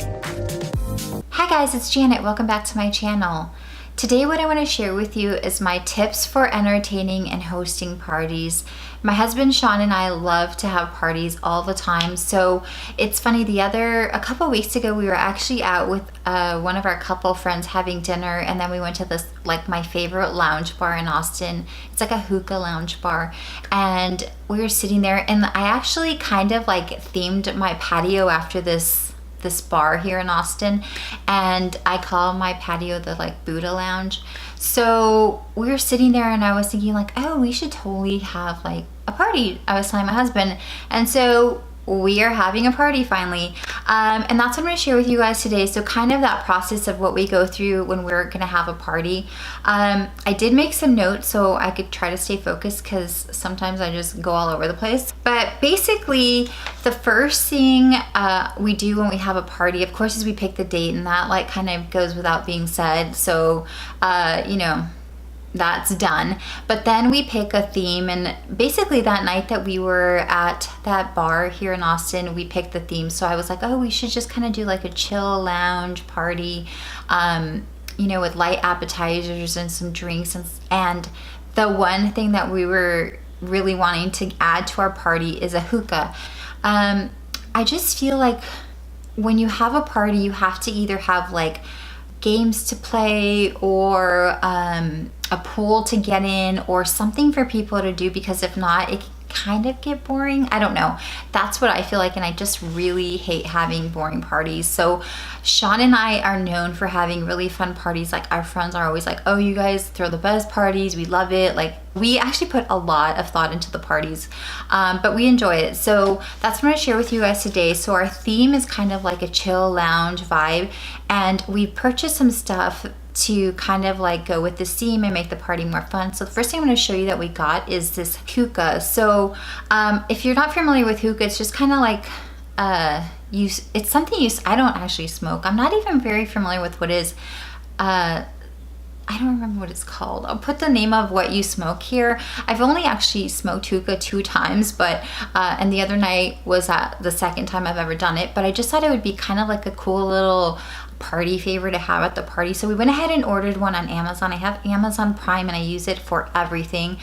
Hi guys, it's Janet. Welcome back to my channel. Today what I want to share with you is my tips for entertaining and hosting parties. My husband Sean and I love to have parties all the time. So it's funny, a couple weeks ago we were actually out with one of our couple friends having dinner, and then we went to this, like, my favorite lounge bar in Austin. It's like a hookah lounge bar, and we were sitting there, and I actually kind of like themed my patio after this bar here in Austin, and I call my patio the like Buddha lounge. So we were sitting there and I was thinking like, oh, we should totally have like a party. I was telling my husband, and so we are having a party finally, and that's what I'm going to share with you guys today. So kind of that process of what we go through when we're going to have a party. I did make some notes so I could try to stay focused, because sometimes I just go all over the place. But basically the first thing we do when we have a party, of course, is we pick the date, and that like kind of goes without being said. So you know, that's done. But then we pick a theme, and basically that night that we were at that bar here in Austin, we picked the theme. So I was like, oh, we should just kind of do like a chill lounge party, you know, with light appetizers and some drinks. And the one thing that we were really wanting to add to our party is a hookah. I just feel like when you have a party, you have to either have like games to play, or a pool to get in, or something for people to do, because if not, it can kind of get boring. I don't know. That's what I feel like, and I just really hate having boring parties. So Sean and I are known for having really fun parties. Like, our friends are always like, oh, you guys throw the best parties. We love it. Like, we actually put a lot of thought into the parties, but we enjoy it. So that's what I'm gonna share with you guys today. So our theme is kind of like a chill lounge vibe, and we purchased some stuff to kind of like go with the theme and make the party more fun. So the first thing I'm going to show you that we got is this hookah. So if you're not familiar with hookah, it's just kind of like it's something I don't actually smoke. I'm not even very familiar with what it is. I don't remember what it's called. I'll put the name of what you smoke here. I've only actually smoked hookah 2 times, but and the other night was the second time I've ever done it. But I just thought it would be kind of like a cool little party favor to have at the party. So we went ahead and ordered one on Amazon. I have Amazon Prime and I use it for everything.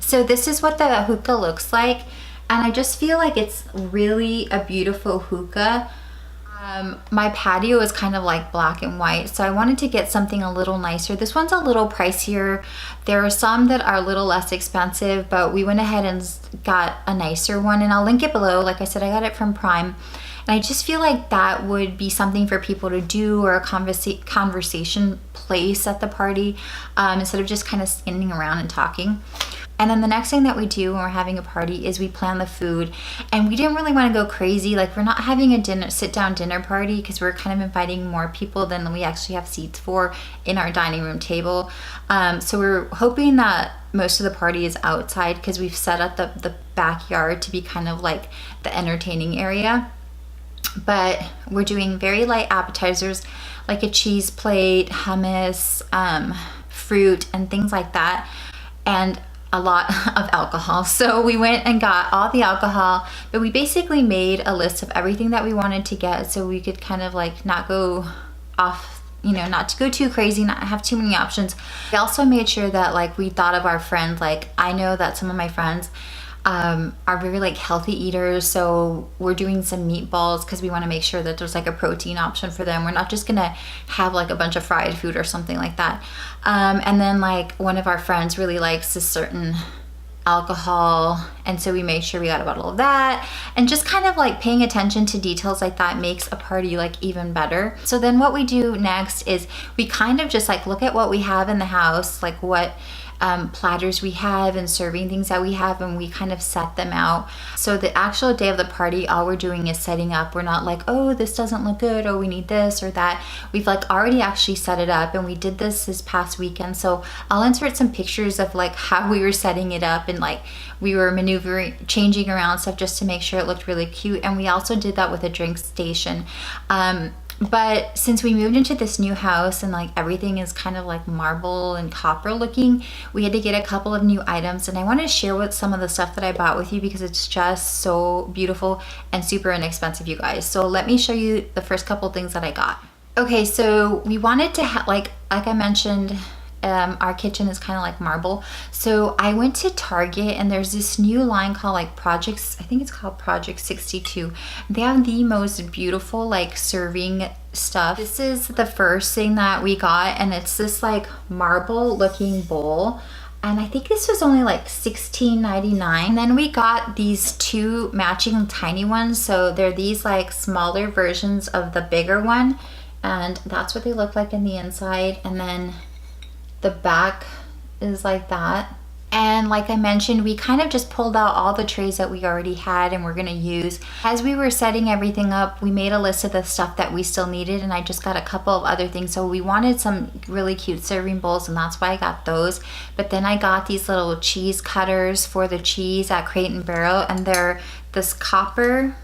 So this is what the hookah looks like, and I just feel like it's really a beautiful hookah. My patio is kind of like black and white, so I wanted to get something a little nicer. This one's a little pricier. There are some that are a little less expensive, but we went ahead and got a nicer one, and I'll link it below. Like I said, I got it from Prime. And I just feel like that would be something for people to do, or a conversation place at the party, instead of just kind of standing around and talking. And then the next thing that we do when we're having a party is we plan the food. And we didn't really want to go crazy. Like, we're not having a sit-down dinner party, because we're kind of inviting more people than we actually have seats for in our dining room table. So we're hoping that most of the party is outside, because we've set up the backyard to be kind of like the entertaining area. But we're doing very light appetizers, like a cheese plate, hummus, fruit, and things like that, and a lot of alcohol. So we went and got all the alcohol, but we basically made a list of everything that we wanted to get, so we could kind of like not go off, you know, not to go too crazy, not have too many options. We also made sure that like we thought of our friends. Like, I know that some of my friends are very like healthy eaters, so we're doing some meatballs because we want to make sure that there's like a protein option for them. We're not just gonna have like a bunch of fried food or something like that. And then like one of our friends really likes a certain alcohol, and so we made sure we got a bottle of that. And just kind of like paying attention to details like that makes a party like even better. So then what we do next is we kind of just like look at what we have in the house, like what platters we have and serving things that we have, and we kind of set them out. So the actual day of the party, all we're doing is setting up. We're not like, oh, this doesn't look good, or we need this or that. We've like already actually set it up, and we did this past weekend. So I'll insert some pictures of like how we were setting it up, and like we were maneuvering, changing around stuff just to make sure it looked really cute. And we also did that with a drink station. But since we moved into this new house and like everything is kind of like marble and copper looking, we had to get a couple of new items, and I want to share with some of the stuff that I bought with you because it's just so beautiful and super inexpensive, you guys. So let me show you the first couple things that I got. Okay, so we wanted to have, like I mentioned, our kitchen is kind of like marble. So I went to Target and there's this new line called like Projects, I think it's called Project 62. They have the most beautiful like serving stuff. This is the first thing that we got, and it's this like marble looking bowl. And I think this was only like $16.99. Then we got these two matching tiny ones. So they're these like smaller versions of the bigger one. And that's what they look like in the inside. And then the back is like that. And like I mentioned, we kind of just pulled out all the trays that we already had and we're gonna use. As we were setting everything up, we made a list of the stuff that we still needed, and I just got a couple of other things. So we wanted some really cute serving bowls, and that's why I got those. But then I got these little cheese cutters for the cheese at Crate and Barrel, and they're this copper.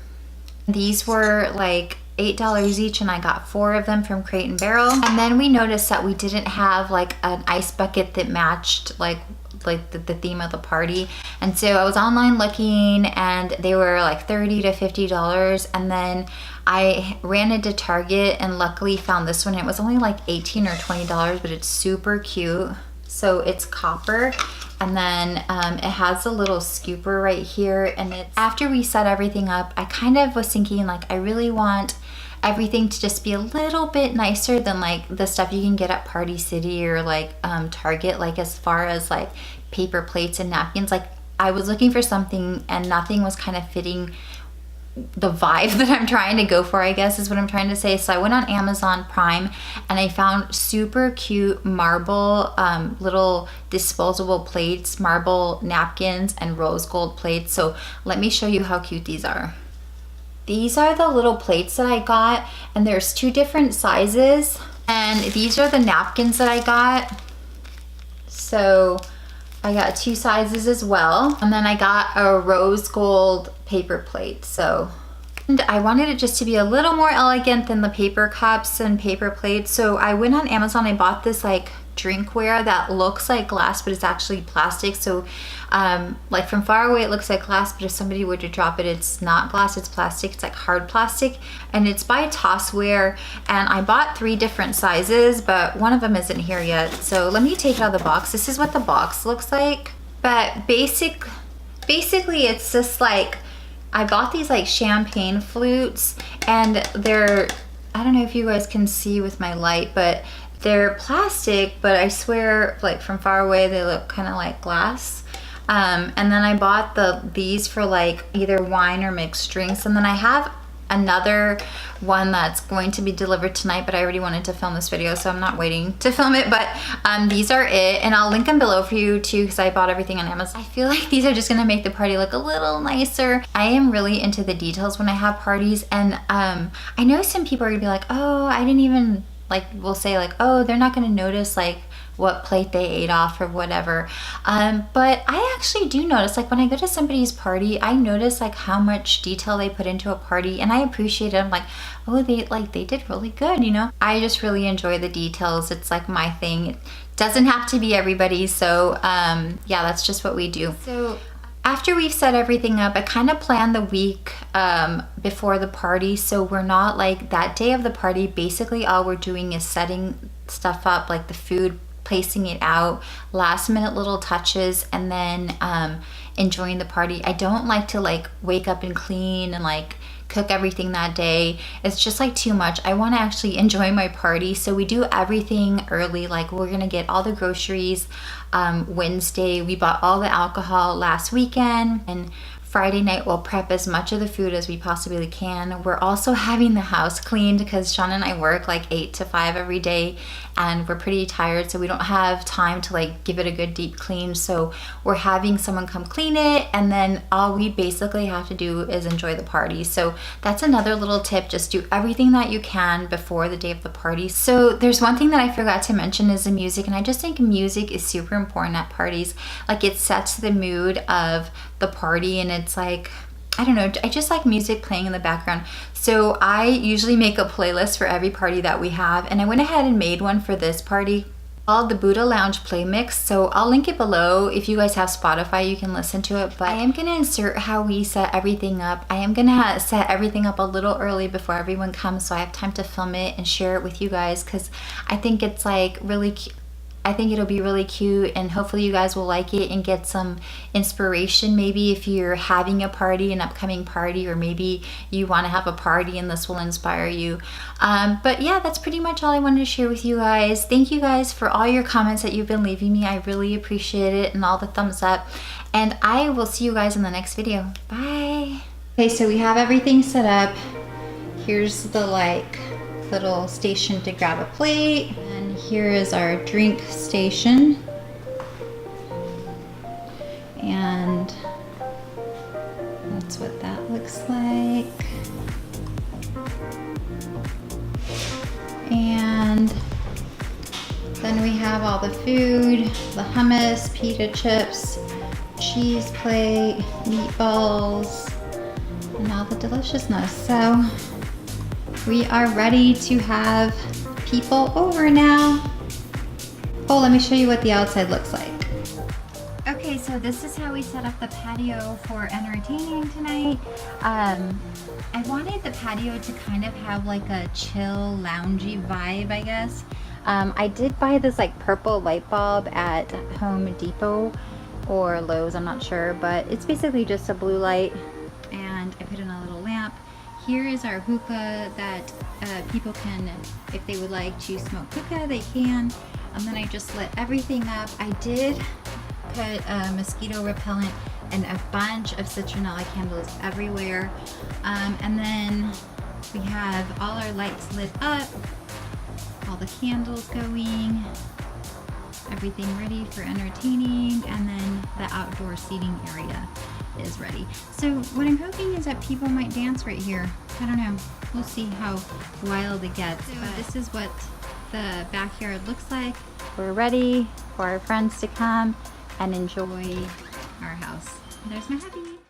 These were like $8 each, and I got 4 of them from Crate and Barrel. And then we noticed that we didn't have like an ice bucket that matched like the theme of the party. And so I was online looking, and they were like $30 to $50. And then I ran into Target and luckily found this one. It was only like $18 or $20, but it's super cute. So it's copper, and then it has a little scooper right here. And it's, after we set everything up, I kind of was thinking like I really want everything to just be a little bit nicer than like the stuff you can get at Party City or like Target, like as far as like paper plates and napkins. Like I was looking for something and nothing was kind of fitting the vibe that I'm trying to go for, I guess is what I'm trying to say. So I went on Amazon Prime and I found super cute marble little disposable plates, marble napkins, and rose gold plates. So let me show you how cute these are. These are the little plates that I got, and there's 2 different sizes, and these are the napkins that I got. So I got 2 sizes as well, and then I got a rose gold paper plate. So, and I wanted it just to be a little more elegant than the paper cups and paper plates. So I went on Amazon, I bought this like drinkware that looks like glass, but it's actually plastic. So like from far away it looks like glass, but if somebody were to drop it, it's not glass, it's plastic. It's like hard plastic, and it's by Tossware. And I bought 3 different sizes, but one of them isn't here yet. So let me take it out of the box. This is what the box looks like. But basically it's just like, I bought these like champagne flutes, and they're, I don't know if you guys can see with my light, but they're plastic, but I swear like from far away they look kind of like glass. And then I bought these for like either wine or mixed drinks. And then I have another one that's going to be delivered tonight, but I already wanted to film this video, so I'm not waiting to film it. But these are it, and I'll link them below for you too, because I bought everything on Amazon. I feel like these are just gonna make the party look a little nicer. I am really into the details when I have parties, and I know some people are gonna be like, oh, I didn't even, like, we'll say like, oh, they're not gonna notice like what plate they ate off or whatever. But I actually do notice, like when I go to somebody's party, I notice like how much detail they put into a party, and I appreciate it. I'm like, oh, they did really good, you know? I just really enjoy the details. It's like my thing. It doesn't have to be everybody. So yeah, that's just what we do. So after we've set everything up, I kind of plan the week before the party. So we're not like that day of the party, basically all we're doing is setting stuff up, like the food, placing it out, last minute little touches, and then enjoying the party. I don't like to like wake up and clean and like cook everything that day. It's just like too much. I want to actually enjoy my party. So we do everything early. Like we're gonna get all the groceries Wednesday. We bought all the alcohol last weekend, and Friday night we'll prep as much of the food as we possibly can. We're also having the house cleaned because Sean and I work like 8 to 5 every day, and we're pretty tired, so we don't have time to like give it a good deep clean. So we're having someone come clean it, and then all we basically have to do is enjoy the party. So that's another little tip. Just do everything that you can before the day of the party. So there's one thing that I forgot to mention is the music, and I just think music is super important at parties. Like it sets the mood of the party, and it's like, I don't know, I just like music playing in the background. So I usually make a playlist for every party that we have, and I went ahead and made one for this party called the Buddha Lounge Play Mix. So I'll link it below. If you guys have Spotify, you can listen to it, but I am gonna insert how we set everything up. I am gonna set everything up a little early before everyone comes, so I have time to film it and share it with you guys, because I think it's like really cute. I think it'll be really cute, and hopefully you guys will like it and get some inspiration, maybe if you're having a party, an upcoming party, or maybe you want to have a party and this will inspire you. But yeah, that's pretty much all I wanted to share with you guys. Thank you guys for all your comments that you've been leaving me. I really appreciate it, and all the thumbs up. And I will see you guys in the next video. Bye. Okay, so we have everything set up. Here's the little station to grab a plate. And here is our drink station. And that's what that looks like. And then we have all the food, the hummus, pita chips, cheese plate, meatballs, and all the deliciousness. So we are ready to have people over now. Oh, let me show you what the outside looks like. Okay, so this is how we set up the patio for entertaining tonight. I wanted the patio to kind of have like a chill, loungy vibe, I guess. I did buy this like purple light bulb at Home Depot or Lowe's, I'm not sure, but it's basically just a blue light, and I put in a little lamp. Here is our hookah that people can, if they would like to smoke hookah, they can. And then I just lit everything up. I did put mosquito repellent and a bunch of citronella candles everywhere. And then we have all our lights lit up, all the candles going, everything ready for entertaining, and then the outdoor seating area is ready. So what I'm hoping is that people might dance right here. I don't know. We'll see how wild it gets. So this is what the backyard looks like. We're ready for our friends to come and enjoy our house. There's my hubby.